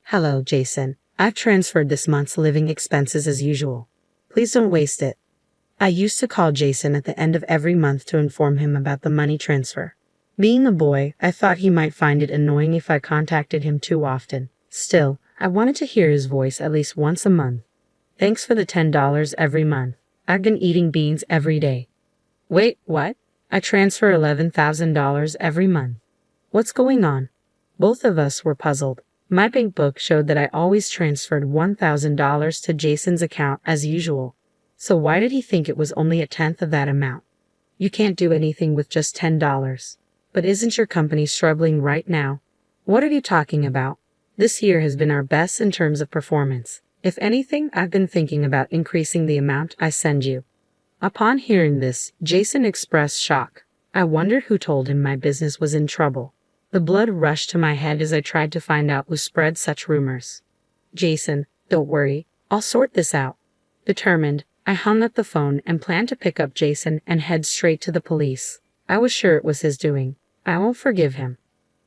Hello, Jason. I've transferred this month's living expenses as usual. Please don't waste it. I used to call Jason at the end of every month to inform him about the money transfer. Being a boy, I thought he might find it annoying if I contacted him too often. Still, I wanted to hear his voice at least once a month. Thanks for the $10 every month. I've been eating beans every day. Wait, what? I transfer $11,000 every month. What's going on? Both of us were puzzled. My bank book showed that I always transferred $1,000 to Jason's account as usual. So why did he think it was only a tenth of that amount? You can't do anything with just $10. But isn't your company struggling right now? What are you talking about? This year has been our best in terms of performance. If anything, I've been thinking about increasing the amount I send you. Upon hearing this, Jason expressed shock. I wondered who told him my business was in trouble. The blood rushed to my head as I tried to find out who spread such rumors. Jason, don't worry, I'll sort this out. Determined, I hung up the phone and planned to pick up Jason and head straight to the police. I was sure it was his doing. I won't forgive him.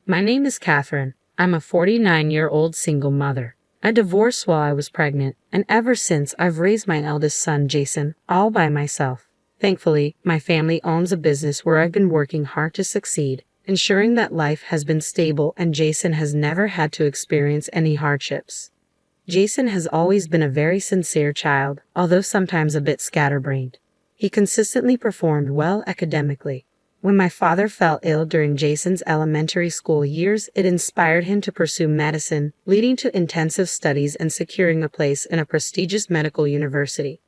My name is Catherine. I'm a 49-year-old single mother. I divorced while I was pregnant, and ever since I've raised my eldest son, Jason, all by myself. Thankfully, my family owns a business where I've been working hard to succeed, ensuring that life has been stable and Jason has never had to experience any hardships. Jason has always been a very sincere child, although sometimes a bit scatterbrained. He consistently performed well academically. When my father fell ill during Jason's elementary school years, it inspired him to pursue medicine, leading to intensive studies and securing a place in a prestigious medical university.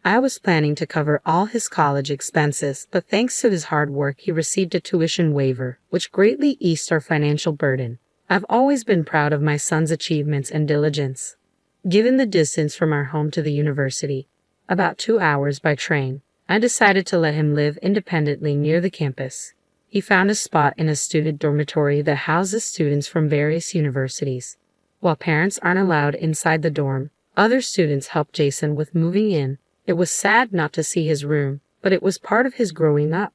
I was planning to cover all his college expenses, but thanks to his hard work, he received a tuition waiver, which greatly eased our financial burden. I've always been proud of my son's achievements and diligence. Given the distance from our home to the university, about 2 hours by train, I decided to let him live independently near the campus. He found a spot in a student dormitory that houses students from various universities. While parents aren't allowed inside the dorm, other students helped Jason with moving in. It was sad not to see his room, but it was part of his growing up.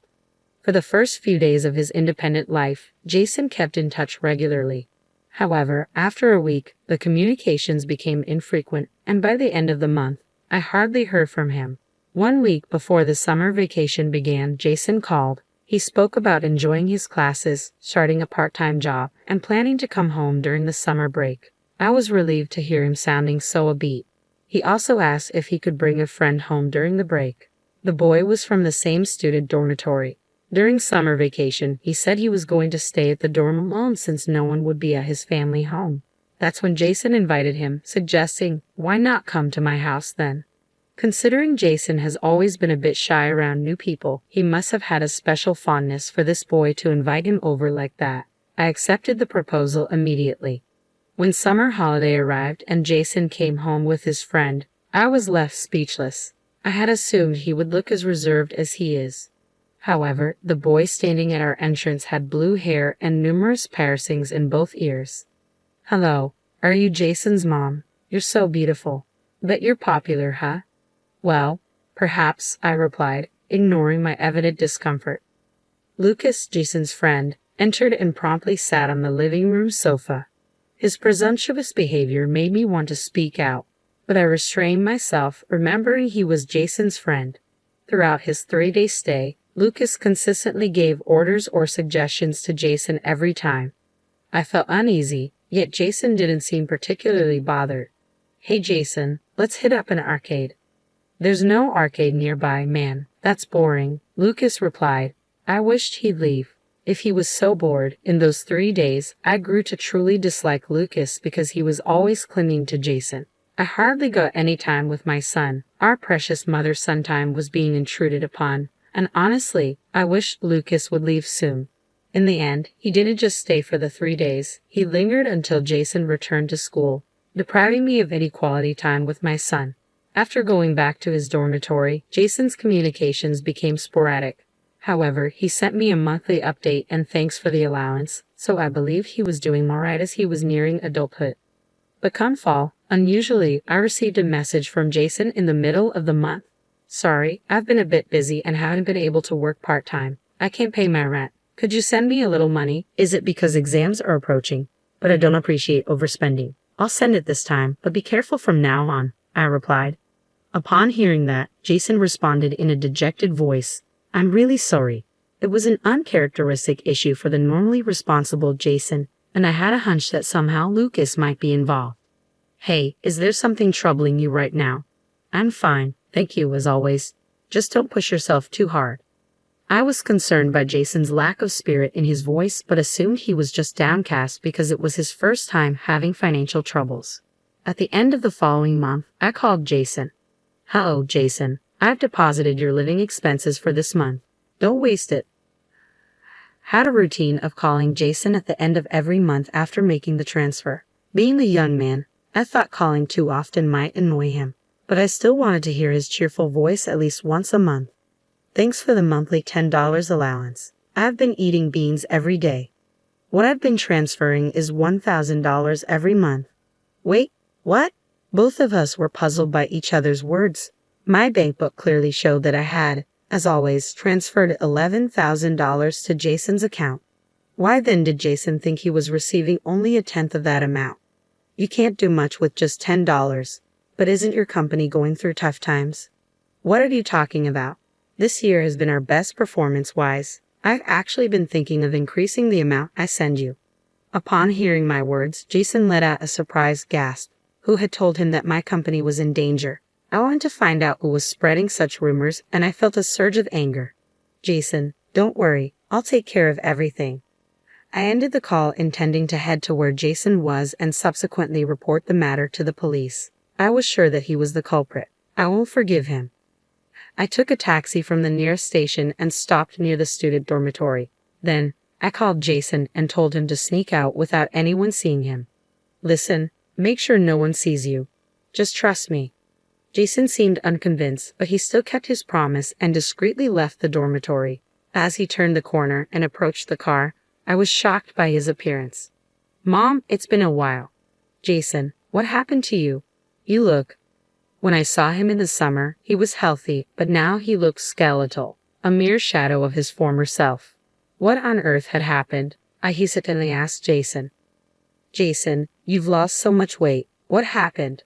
For the first few days of his independent life, Jason kept in touch regularly. However, after a week, the communications became infrequent, and by the end of the month, I hardly heard from him. 1 week before the summer vacation began, Jason called. He spoke about enjoying his classes, starting a part-time job, and planning to come home during the summer break. I was relieved to hear him sounding so upbeat. He also asked if he could bring a friend home during the break. The boy was from the same student dormitory. During summer vacation, he said he was going to stay at the dorm alone since no one would be at his family home. That's when Jason invited him, suggesting, "Why not come to my house then?" Considering Jason has always been a bit shy around new people, he must have had a special fondness for this boy to invite him over like that. I accepted the proposal immediately. When summer holiday arrived and Jason came home with his friend, I was left speechless. I had assumed he would look as reserved as he is. However, the boy standing at our entrance had blue hair and numerous piercings in both ears. "Hello, are you Jason's mom? You're so beautiful. Bet you're popular, huh?" "Well, perhaps," I replied, ignoring my evident discomfort. Lucas, Jason's friend, entered and promptly sat on the living room sofa. His presumptuous behavior made me want to speak out, but I restrained myself, remembering he was Jason's friend. Throughout his 3-day stay, Lucas consistently gave orders or suggestions to Jason every time. I felt uneasy, yet Jason didn't seem particularly bothered. "Hey Jason, let's hit up an arcade." "There's no arcade nearby, man. That's boring," Lucas replied. I wished he'd leave. If he was so bored, in those 3 days, I grew to truly dislike Lucas because he was always clinging to Jason. I hardly got any time with my son. Our precious mother-son time was being intruded upon, and honestly, I wished Lucas would leave soon. In the end, he didn't just stay for the 3 days. He lingered until Jason returned to school, depriving me of any quality time with my son. After going back to his dormitory, Jason's communications became sporadic. However, he sent me a monthly update and thanks for the allowance, so I believed he was doing all right as he was nearing adulthood. But come fall, unusually, I received a message from Jason in the middle of the month. "Sorry, I've been a bit busy and haven't been able to work part-time. I can't pay my rent. Could you send me a little money? Is it because exams are approaching? But I don't appreciate overspending. I'll send it this time, but be careful from now on, I replied. Upon hearing that, Jason responded in a dejected voice, I'm really sorry. It was an uncharacteristic issue for the normally responsible Jason, and I had a hunch that somehow Lucas might be involved. Hey, is there something troubling you right now? I'm fine, thank you as always. Just don't push yourself too hard. I was concerned by Jason's lack of spirit in his voice, but assumed he was just downcast because it was his first time having financial troubles. At the end of the following month, I called Jason. Hello, Jason. I've deposited your living expenses for this month. Don't waste it. Had a routine of calling Jason at the end of every month after making the transfer. Being the young man, I thought calling too often might annoy him, but I still wanted to hear his cheerful voice at least once a month. Thanks for the monthly $10 allowance. I've been eating beans every day. What I've been transferring is $1,000 every month. Wait, what? Both of us were puzzled by each other's words. My bank book clearly showed that I had, as always, transferred $11,000 to Jason's account. Why then did Jason think he was receiving only a tenth of that amount? You can't do much with just $10, but isn't your company going through tough times? What are you talking about? This year has been our best performance-wise. I've actually been thinking of increasing the amount I send you. Upon hearing my words, Jason let out a surprised gasp. Who had told him that my company was in danger? I wanted to find out who was spreading such rumors, and I felt a surge of anger. Jason, don't worry. I'll take care of everything. I ended the call intending to head to where Jason was and subsequently report the matter to the police. I was sure that he was the culprit. I won't forgive him. I took a taxi from the nearest station and stopped near the student dormitory. Then, I called Jason and told him to sneak out without anyone seeing him. Listen, make sure no one sees you. Just trust me. Jason seemed unconvinced, but he still kept his promise and discreetly left the dormitory. As he turned the corner and approached the car, I was shocked by his appearance. Mom, it's been a while. Jason, what happened to you? You look. When I saw him in the summer, he was healthy, but now he looked skeletal, a mere shadow of his former self. What on earth had happened? I hesitantly asked Jason. Jason, you've lost so much weight. What happened?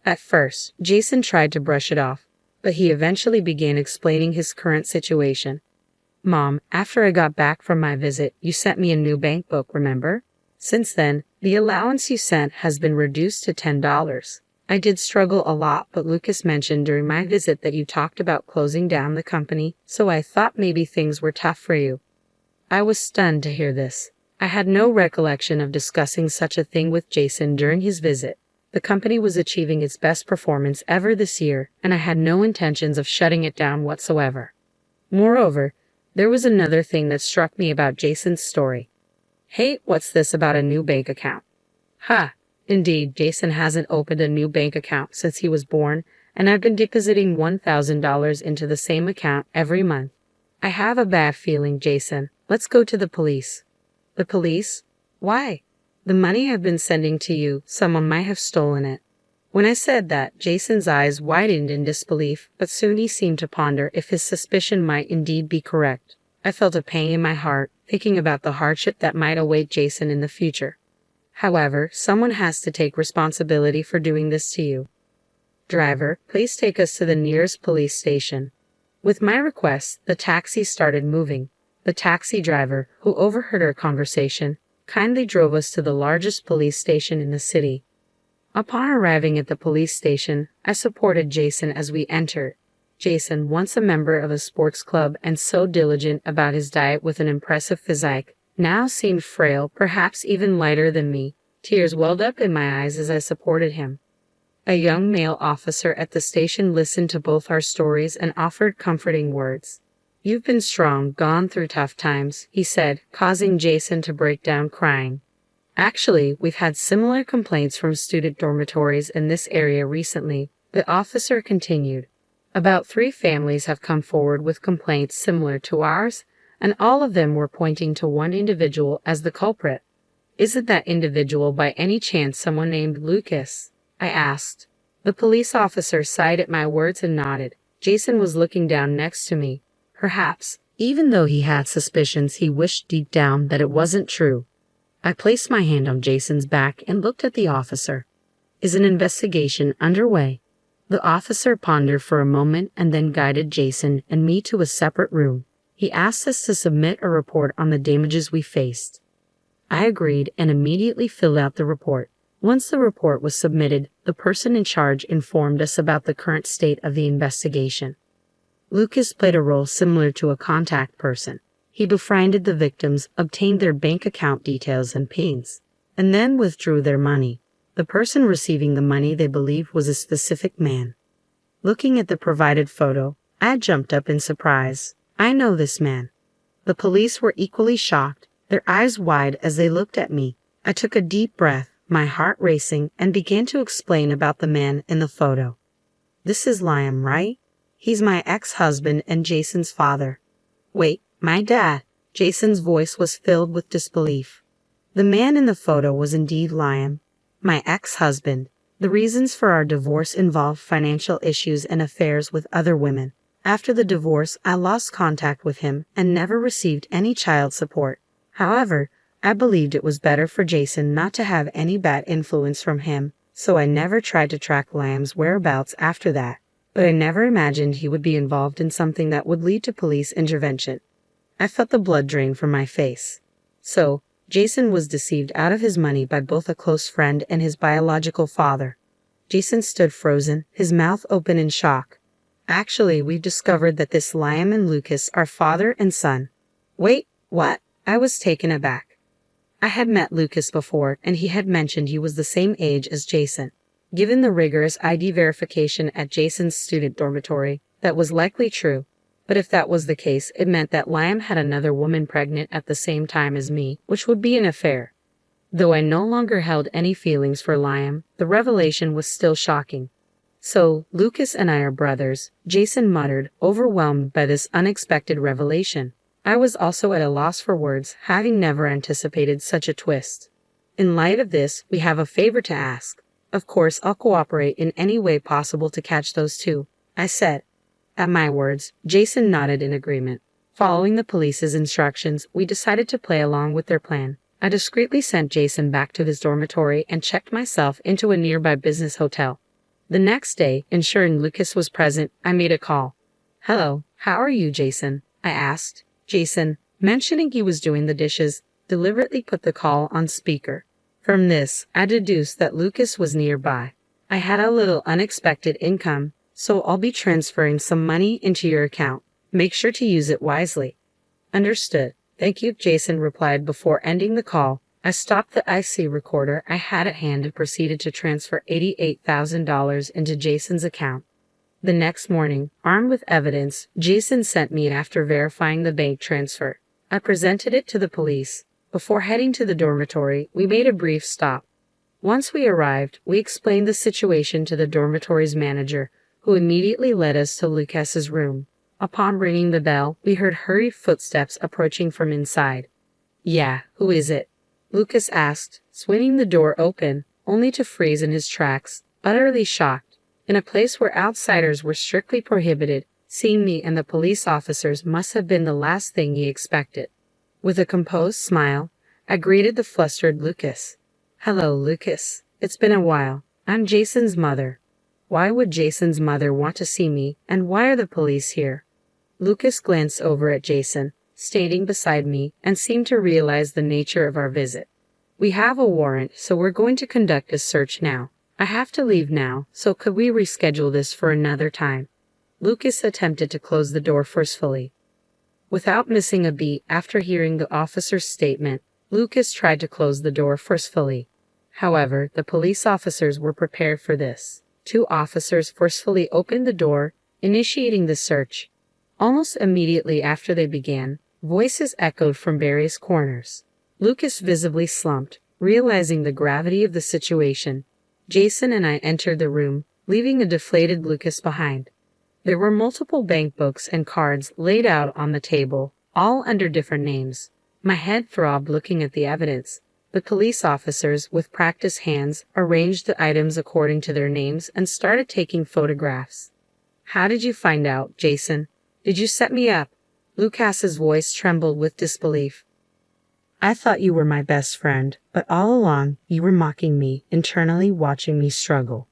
At first, Jason tried to brush it off, but he eventually began explaining his current situation. Mom, after I got back from my visit, you sent me a new bank book, remember? Since then, the allowance you sent has been reduced to $10. I did struggle a lot, but Lucas mentioned during my visit that you talked about closing down the company, so I thought maybe things were tough for you. I was stunned to hear this. I had no recollection of discussing such a thing with Jason during his visit. The company was achieving its best performance ever this year, and I had no intentions of shutting it down whatsoever. Moreover, there was another thing that struck me about Jason's story. Hey, what's this about a new bank account? Ha! Indeed, Jason hasn't opened a new bank account since he was born, and I've been depositing $1,000 into the same account every month. I have a bad feeling, Jason. Let's go to the police. The police? Why? The money I've been sending to you, someone might have stolen it. When I said that, Jason's eyes widened in disbelief, but soon he seemed to ponder if his suspicion might indeed be correct. I felt a pang in my heart, thinking about the hardship that might await Jason in the future. However, someone has to take responsibility for doing this to you. Driver, please take us to the nearest police station. With my request, the taxi started moving. The taxi driver, who overheard our conversation, kindly drove us to the largest police station in the city. Upon arriving at the police station, I supported Jason as we entered. Jason, once a member of a sports club and so diligent about his diet with an impressive physique, now seemed frail, perhaps even lighter than me. Tears welled up in my eyes as I supported him. A young male officer at the station listened to both our stories and offered comforting words. You've been strong, gone through tough times, he said, causing Jason to break down crying. Actually, we've had similar complaints from student dormitories in this area recently, the officer continued. About 3 families have come forward with complaints similar to ours, and all of them were pointing to one individual as the culprit. Isn't that individual by any chance someone named Lucas? I asked. The police officer sighed at my words and nodded. Jason was looking down next to me. Perhaps, even though he had suspicions, he wished deep down that it wasn't true. I placed my hand on Jason's back and looked at the officer. Is an investigation underway? The officer pondered for a moment and then guided Jason and me to a separate room. He asked us to submit a report on the damages we faced. I agreed and immediately filled out the report. Once the report was submitted, the person in charge informed us about the current state of the investigation. Lucas played a role similar to a contact person. He befriended the victims, obtained their bank account details and PINs, and then withdrew their money. The person receiving the money they believed was a specific man. Looking at the provided photo, I jumped up in surprise. I know this man. The police were equally shocked, their eyes wide as they looked at me. I took a deep breath, my heart racing, and began to explain about the man in the photo. This is Liam, right? He's my ex-husband and Jason's father. Wait, my dad. Jason's voice was filled with disbelief. The man in the photo was indeed Liam, my ex-husband. The reasons for our divorce involved financial issues and affairs with other women. After the divorce, I lost contact with him and never received any child support. However, I believed it was better for Jason not to have any bad influence from him, so I never tried to track Liam's whereabouts after that. But I never imagined he would be involved in something that would lead to police intervention. I felt the blood drain from my face. So, Jason was deceived out of his money by both a close friend and his biological father. Jason stood frozen, his mouth open in shock. Actually, we've discovered that this Liam and Lucas are father and son. Wait, what? I was taken aback. I had met Lucas before, and he had mentioned he was the same age as Jason. Given the rigorous ID verification at Jason's student dormitory, that was likely true. But if that was the case, it meant that Liam had another woman pregnant at the same time as me, which would be an affair. Though I no longer held any feelings for Liam, the revelation was still shocking. So, Lucas and I are brothers, Jason muttered, overwhelmed by this unexpected revelation. I was also at a loss for words, having never anticipated such a twist. In light of this, we have a favor to ask. Of course, I'll cooperate in any way possible to catch those two, I said. At my words, Jason nodded in agreement. Following the police's instructions, we decided to play along with their plan. I discreetly sent Jason back to his dormitory and checked myself into a nearby business hotel. The next day, ensuring Lucas was present, I made a call. Hello, how are you, Jason? I asked. Jason, mentioning he was doing the dishes, deliberately put the call on speaker. From this, I deduced that Lucas was nearby. I had a little unexpected income, so I'll be transferring some money into your account. Make sure to use it wisely. Understood. Thank you, Jason replied before ending the call. I stopped the IC recorder I had at hand and proceeded to transfer $88,000 into Jason's account. The next morning, armed with evidence, Jason sent me after verifying the bank transfer. I presented it to the police. Before heading to the dormitory, we made a brief stop. Once we arrived, we explained the situation to the dormitory's manager, who immediately led us to Lucas's room. Upon ringing the bell, we heard hurried footsteps approaching from inside. Yeah, who is it? Lucas asked, swinging the door open, only to freeze in his tracks, utterly shocked. In a place where outsiders were strictly prohibited, seeing me and the police officers must have been the last thing he expected. With a composed smile, I greeted the flustered Lucas. Hello, Lucas. It's been a while. I'm Jason's mother. Why would Jason's mother want to see me, and why are the police here? Lucas glanced over at Jason, standing beside me, and seemed to realize the nature of our visit. We have a warrant, so we're going to conduct a search now. I have to leave now, so could we reschedule this for another time? Lucas attempted to close the door forcefully. Without missing a beat after hearing the officer's statement, Lucas tried to close the door forcefully. However, the police officers were prepared for this. 2 officers forcefully opened the door, initiating the search. Almost immediately after they began, voices echoed from various corners. Lucas visibly slumped, realizing the gravity of the situation. Jason and I entered the room, leaving a deflated Lucas behind. There were multiple bank books and cards laid out on the table, all under different names. My head throbbed looking at the evidence. The police officers, with practiced hands, arranged the items according to their names and started taking photographs. How did you find out, Jason? Did you set me up? Lucas's voice trembled with disbelief. I thought you were my best friend, but all along you were mocking me, internally watching me struggle.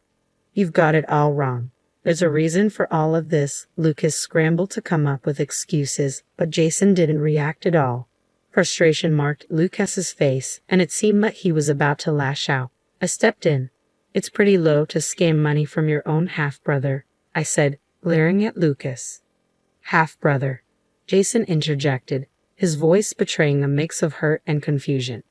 You've got it all wrong. There's a reason for all of this. Lucas scrambled to come up with excuses, but Jason didn't react at all. Frustration marked Lucas's face, and it seemed like he was about to lash out. I stepped in. It's pretty low to scam money from your own half-brother, I said, glaring at Lucas. Half-brother, Jason interjected, his voice betraying a mix of hurt and confusion.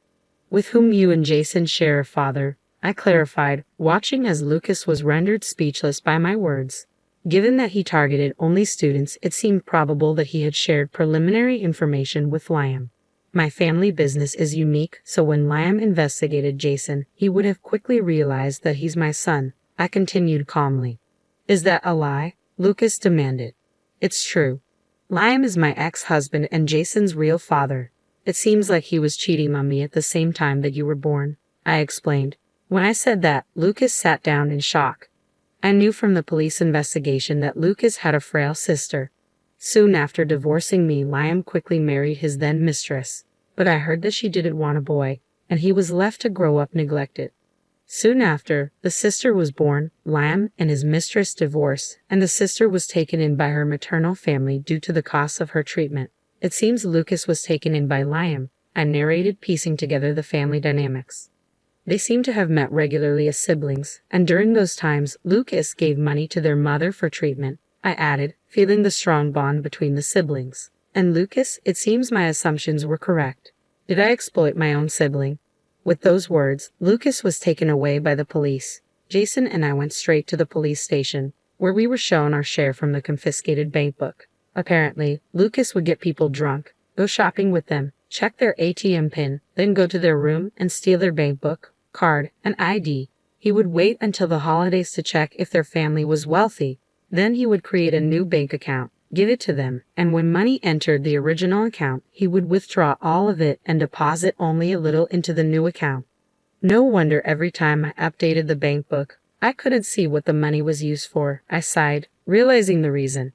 With whom you and Jason share a father, I clarified, watching as Lucas was rendered speechless by my words. Given that he targeted only students, it seemed probable that he had shared preliminary information with Liam. My family business is unique, so when Liam investigated Jason, he would have quickly realized that he's my son, I continued calmly. Is that a lie? Lucas demanded. It's true. Liam is my ex-husband and Jason's real father. It seems like he was cheating on me at the same time that you were born, I explained. When I said that, Lucas sat down in shock. I knew from the police investigation that Lucas had a frail sister. Soon after divorcing me, Liam quickly married his then mistress, but I heard that she didn't want a boy, and he was left to grow up neglected. Soon after, the sister was born, Liam and his mistress divorced, and the sister was taken in by her maternal family due to the cost of her treatment. It seems Lucas was taken in by Liam, I narrated, piecing together the family dynamics. They seem to have met regularly as siblings, and during those times, Lucas gave money to their mother for treatment, I added, feeling the strong bond between the siblings. And Lucas, it seems my assumptions were correct. Did I exploit my own sibling? With those words, Lucas was taken away by the police. Jason and I went straight to the police station, where we were shown our share from the confiscated bank book. Apparently, Lucas would get people drunk, go shopping with them, check their ATM pin, then go to their room and steal their bank book, card, and ID. He would wait until the holidays to check if their family was wealthy. Then he would create a new bank account, give it to them, and when money entered the original account, he would withdraw all of it and deposit only a little into the new account. No wonder every time I updated the bank book, I couldn't see what the money was used for, I sighed, realizing the reason.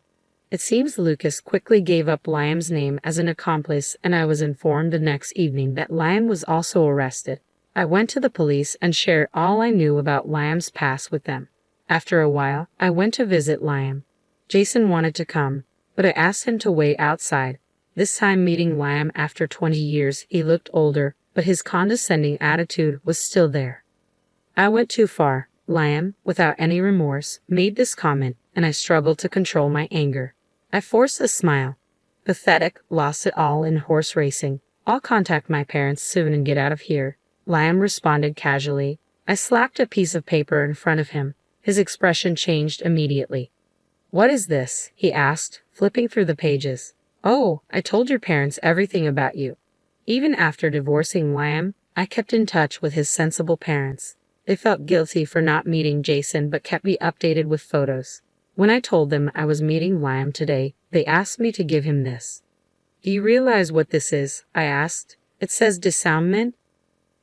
It seems Lucas quickly gave up Liam's name as an accomplice, and I was informed the next evening that Liam was also arrested. I went to the police and shared all I knew about Liam's past with them. After a while, I went to visit Liam. Jason wanted to come, but I asked him to wait outside. This time meeting Liam after 20 years, he looked older, but his condescending attitude was still there. I went too far. Liam, without any remorse, made this comment, and I struggled to control my anger. I forced a smile. Pathetic, lost it all in horse racing. I'll contact my parents soon and get out of here. Liam responded casually. I slapped a piece of paper in front of him. His expression changed immediately. What is this? He asked, flipping through the pages. Oh, I told your parents everything about you. Even after divorcing Liam, I kept in touch with his sensible parents. They felt guilty for not meeting Jason but kept me updated with photos. When I told them I was meeting Liam today, they asked me to give him this. Do you realize what this is? I asked. It says disarmament.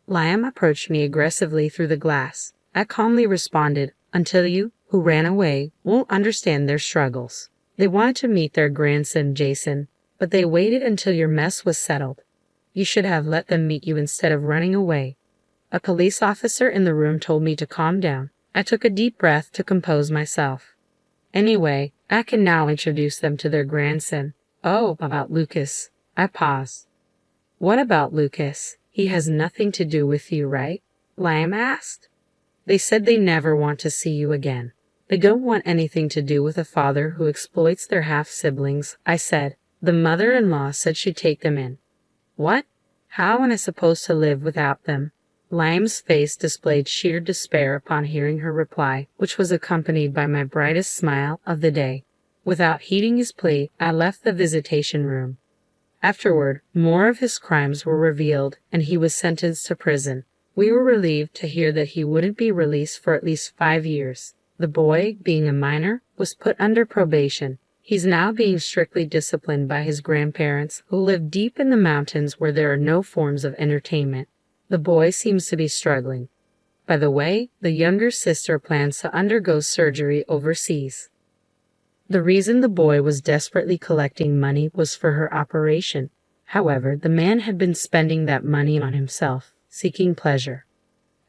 Liam approached me aggressively through the glass. I calmly responded, until you, who ran away, won't understand their struggles. They wanted to meet their grandson Jason, but they waited until your mess was settled. You should have let them meet you instead of running away. A police officer in the room told me to calm down. I took a deep breath to compose myself. Anyway, I can now introduce them to their grandson. Oh, about Lucas. I paused. What about Lucas? He has nothing to do with you, right? Liam asked. They said they never want to see you again. They don't want anything to do with a father who exploits their half-siblings, I said. The mother-in-law said she'd take them in. What? How am I supposed to live without them? Liam's face displayed sheer despair upon hearing her reply, which was accompanied by my brightest smile of the day. Without heeding his plea, I left the visitation room. Afterward, more of his crimes were revealed, and he was sentenced to prison. We were relieved to hear that he wouldn't be released for at least 5 years. The boy, being a minor, was put under probation. He's now being strictly disciplined by his grandparents, who live deep in the mountains where there are no forms of entertainment. The boy seems to be struggling. By the way, the younger sister plans to undergo surgery overseas. The reason the boy was desperately collecting money was for her operation. However, the man had been spending that money on himself, seeking pleasure.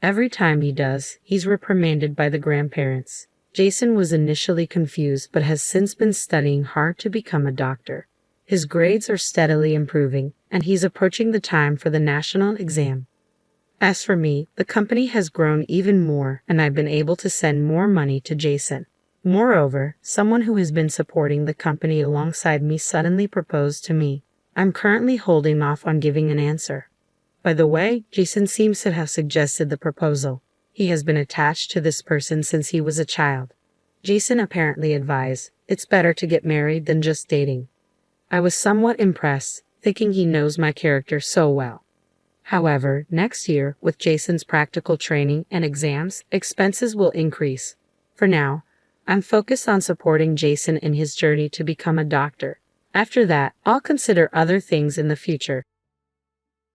Every time he does, he's reprimanded by the grandparents. Jason was initially confused but has since been studying hard to become a doctor. His grades are steadily improving, and he's approaching the time for the national exam. As for me, the company has grown even more, and I've been able to send more money to Jason. Moreover, someone who has been supporting the company alongside me suddenly proposed to me. I'm currently holding off on giving an answer. By the way, Jason seems to have suggested the proposal. He has been attached to this person since he was a child. Jason apparently advised, it's better to get married than just dating. I was somewhat impressed, thinking he knows my character so well. However, next year, with Jason's practical training and exams, expenses will increase. For now, I'm focused on supporting Jason in his journey to become a doctor. After that, I'll consider other things in the future.